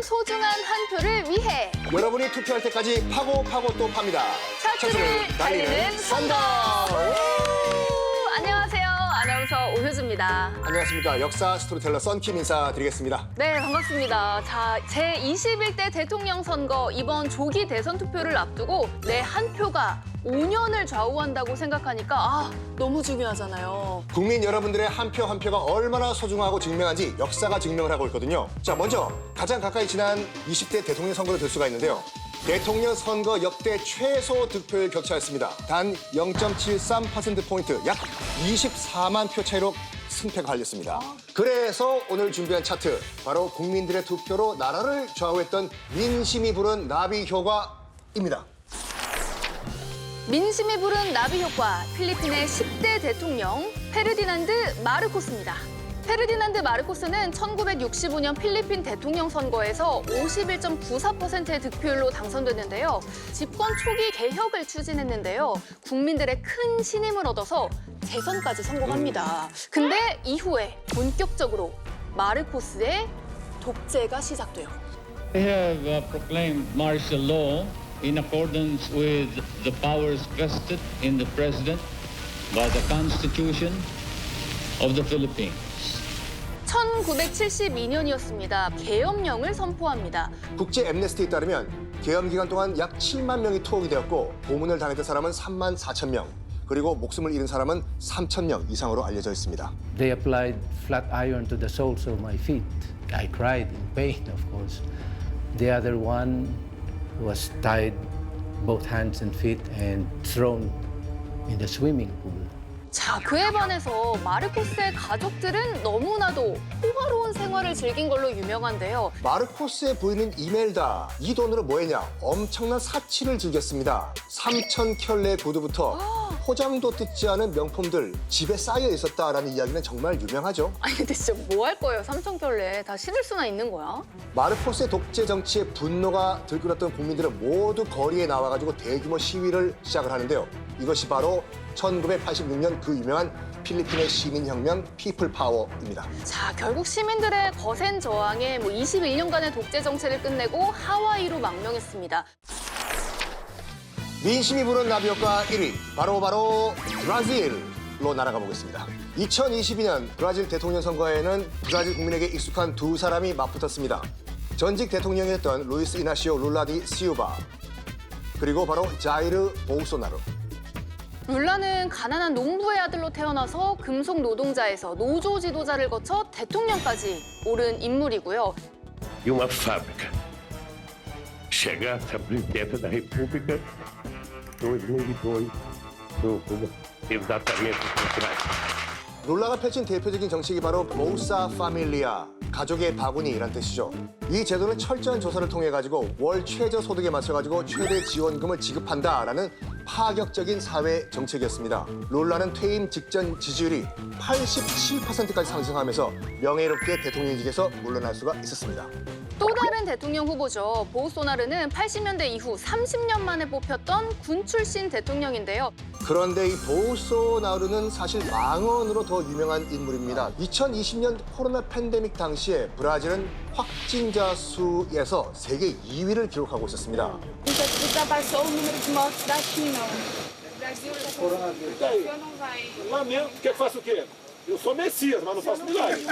소중한 한 표를 위해 여러분이 투표할 때까지 파고 또 팝니다. 차트를 달리는 선거. 안녕하세요. 아나운서 오효주입니다. 안녕하십니까. 역사 스토리텔러 썬킴 인사드리겠습니다. 네, 반갑습니다. 자, 제21대 대통령 선거 이번 조기 대선 투표를 앞두고 내 한 표가 5년을 좌우한다고 생각하니까 너무 중요하잖아요. 국민 여러분들의 한 표 한 표가 얼마나 소중하고 증명한지 역사가 증명을 하고 있거든요. 자, 먼저 가장 가까이 지난 20대 대통령 선거로 될 수가 있는데요. 대통령 선거 역대 최소 득표율 격차였습니다. 단 0.73%포인트, 약 24만 표 차이로 승패가 갈렸습니다. 그래서 오늘 준비한 차트, 바로 국민들의 투표로 나라를 좌우했던 민심이 부른 나비 효과입니다. 민심이 부른 나비 효과, 필리핀의 10대 대통령 페르디난드 마르코스입니다. 페르디난드 마르코스는 1965년 필리핀 대통령 선거에서 51.94%의 득표율로 당선됐는데요. 집권 초기 개혁을 추진했는데요. 국민들의 큰 신임을 얻어서 재선까지 성공합니다. 근데 이후에 본격적으로 마르코스의 독재가 시작돼요. They have proclaimed martial law in accordance with the powers vested in the President by the Constitution of the Philippines. 1972년이었습니다. 계엄령을 선포합니다. 국제 엠네스티에 따르면 계엄 기간 동안 약 7만 명이 투옥이 되었고 고문을 당했던 사람은 3만 4천 명, 그리고 목숨을 잃은 사람은 3천 명 이상으로 알려져 있습니다. They applied flat iron to the soles of my feet. I cried in pain, of course. The other one was tied both hands and feet and thrown in the swimming pool. 자, 그에 반해서 마르코스의 가족들은 너무나도 호화로운 생활을 즐긴 걸로 유명한데요. 마르코스의 부인인 이멜다, 이 돈으로 뭐 했냐? 엄청난 사치를 즐겼습니다. 3천 켤레 구두부터 포장도 뜯지 않은 명품들 집에 쌓여 있었다라는 이야기는 정말 유명하죠. 아니, 근데 진짜 뭐 할 거예요? 삼천켤레 다 신을 수나 있는 거야? 마르코스의 독재 정치에 분노가 들끓었던 국민들은 모두 거리에 나와가지고 대규모 시위를 시작을 하는데요. 이것이 바로 1986년 그 유명한 필리핀의 시민혁명 피플 파워입니다. 자, 결국 시민들의 거센 저항에 21년간의 독재 정체를 끝내고 하와이로 망명했습니다. 민심이 부른 나비 효과 1위, 바로 브라질로 날아가 보겠습니다. 2022년 브라질 대통령 선거에는 브라질 국민에게 익숙한 두 사람이 맞붙었습니다. 전직 대통령이었던 루이스 이나시오 룰라 디 시우바, 그리고 바로 자이르 보우소나루. 룰라는 가난한 농부의 아들로 태어나서 금속 노동자에서 노조 지도자를 거쳐 대통령까지 오른 인물이고요. E uma fábrica chegar a presidência da República 2002, exatamente o contrário. 룰라가 펼친 대표적인 정책이 바로 보우사 파밀리아, 가족의 바구니란 뜻이죠. 이 제도는 철저한 조사를 통해 가지고 월 최저 소득에 맞춰 가지고 최대 지원금을 지급한다라는 파격적인 사회 정책이었습니다. 룰라는 퇴임 직전 지지율이 87%까지 상승하면서 명예롭게 대통령직에서 물러날 수가 있었습니다. 또 다른 대통령 후보죠. 보우소나르는 80년대 이후 30년 만에 뽑혔던 군 출신 대통령인데요. 그런데 이 보우소나루는 사실 망언으로 더 유명한 인물입니다. 2020년 코로나 팬데믹 당시에 브라질은 확진자 수에서 세계 2위를 기록하고 있었습니다. Ultrapassou o número de mortes da China. O Brasil não vai. Lamento, quer que faça o quê? Eu sou Messias, mas não faço milagre.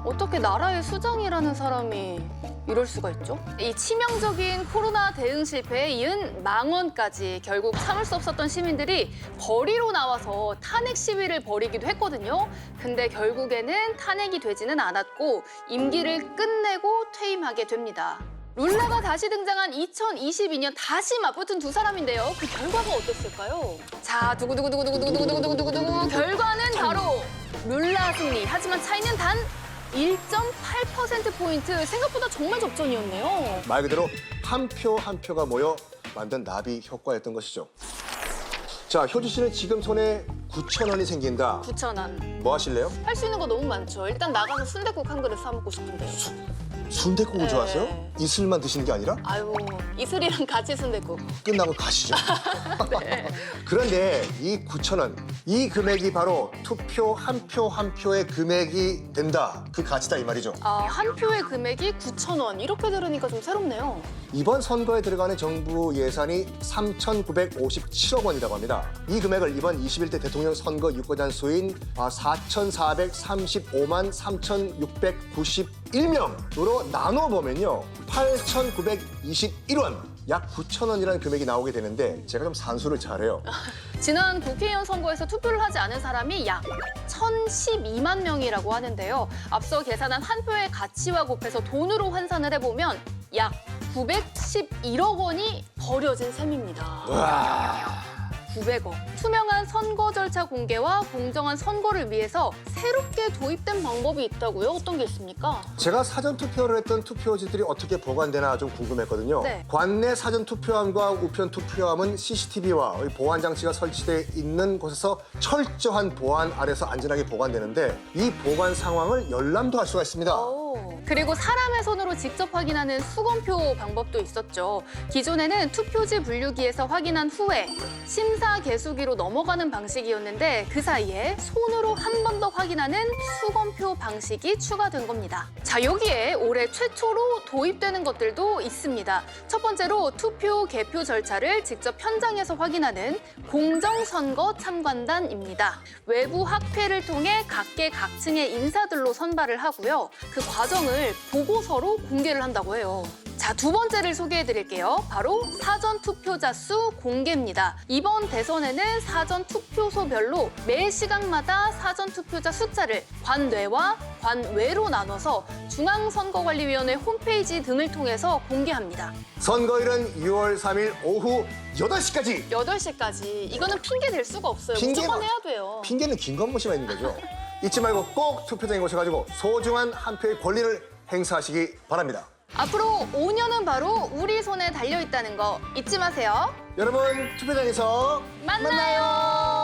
어떻게 나라의 수장이라는 사람이 이럴 수가 있죠? 이 치명적인 코로나 대응 실패에 이은 망언까지 결국 참을 수 없었던 시민들이 거리로 나와서 탄핵 시위를 벌이기도 했거든요. 근데 결국에는 탄핵이 되지는 않았고 임기를 끝내고 퇴임하게 됩니다. 룰라가 다시 등장한 2022년 다시 맞붙은 두 사람인데요. 그 결과가 어땠을까요? 자, 두구두구두구두구두구두구두구두구 결과는 바로 룰라 승리. 하지만 차이는 단 1.8%포인트. 생각보다 정말 접전이었네요. 말 그대로 한 표 한 표가 모여 만든 나비 효과였던 것이죠. 자, 효주 씨는 지금 손에 9,000원이 생긴다. 9,000원. 뭐 하실래요? 할 수 있는 거 너무 많죠. 일단 나가서 순댓국 한 그릇 사 먹고 싶은데요. 순댓국을 네. 좋아하세요? 이슬만 드시는 게 아니라? 아유, 이슬이랑 같이 순댓국. 끝나고 가시죠. 네. 그런데 이 9,000원, 이 금액이 바로 투표 한 표 한 표의 금액이 된다. 그 가치다 이 말이죠. 아, 한 표의 금액이 9,000원. 이렇게 들으니까 좀 새롭네요. 이번 선거에 들어가는 정부 예산이 3,957억 원이라고 합니다. 이 금액을 이번 21대 대통령 선거 유권자 수인 4,435만 3,691명으로 나눠보면요. 8,921원, 약 9,000원이라는 금액이 나오게 되는데 제가 좀 산수를 잘해요. 지난 국회의원 선거에서 투표를 하지 않은 사람이 약 1,012만 명이라고 하는데요. 앞서 계산한 한 표의 가치와 곱해서 돈으로 환산을 해보면 약 911억 원이 버려진 셈입니다. 900억. 투명한 선거 절차 공개와 공정한 선거를 위해서 새롭게 도입된 방법이 있다고요? 어떤 게 있습니까? 제가 사전 투표를 했던 투표지들이 어떻게 보관되나 좀 궁금했거든요. 네. 관내 사전 투표함과 우편 투표함은 CCTV와 보안 장치가 설치돼 있는 곳에서 철저한 보안 아래서 안전하게 보관되는데 이 보관 상황을 열람도 할 수가 있습니다. 그리고 사람의 손으로 직접 확인하는 수검표 방법도 있었죠. 기존에는 투표지 분류기에서 확인한 후에 심사 개수기로 넘어가는 방식이었는데 그 사이에 손으로 한 번 더 확인하는 수검표 방식이 추가된 겁니다. 자, 여기에 올해 최초로 도입되는 것들도 있습니다. 첫 번째로 투표 개표 절차를 직접 현장에서 확인하는 공정선거 참관단입니다. 외부 학회를 통해 각계각층의 인사들로 선발을 하고요. 그 과정을 보고서로 공개를 한다고 해요. 자, 두 번째를 소개해드릴게요. 바로 사전 투표자 수 공개입니다. 이번 대선에는 사전 투표소별로 매 시각마다 사전 투표자 숫자를 관내와 관외로 나눠서 중앙선거관리위원회 홈페이지 등을 통해서 공개합니다. 선거일은 6월 3일 오후 8시까지. 8시까지. 이거는 핑계 될 수가 없어요. 무조건 해야 돼요. 핑계는 김건모 씨만 있는 거죠. 잊지 말고 꼭 투표장에 오셔가지고 소중한 한 표의 권리를 행사하시기 바랍니다. 앞으로 5년은 바로 우리 손에 달려있다는 거 잊지 마세요. 여러분 투표장에서 만나요.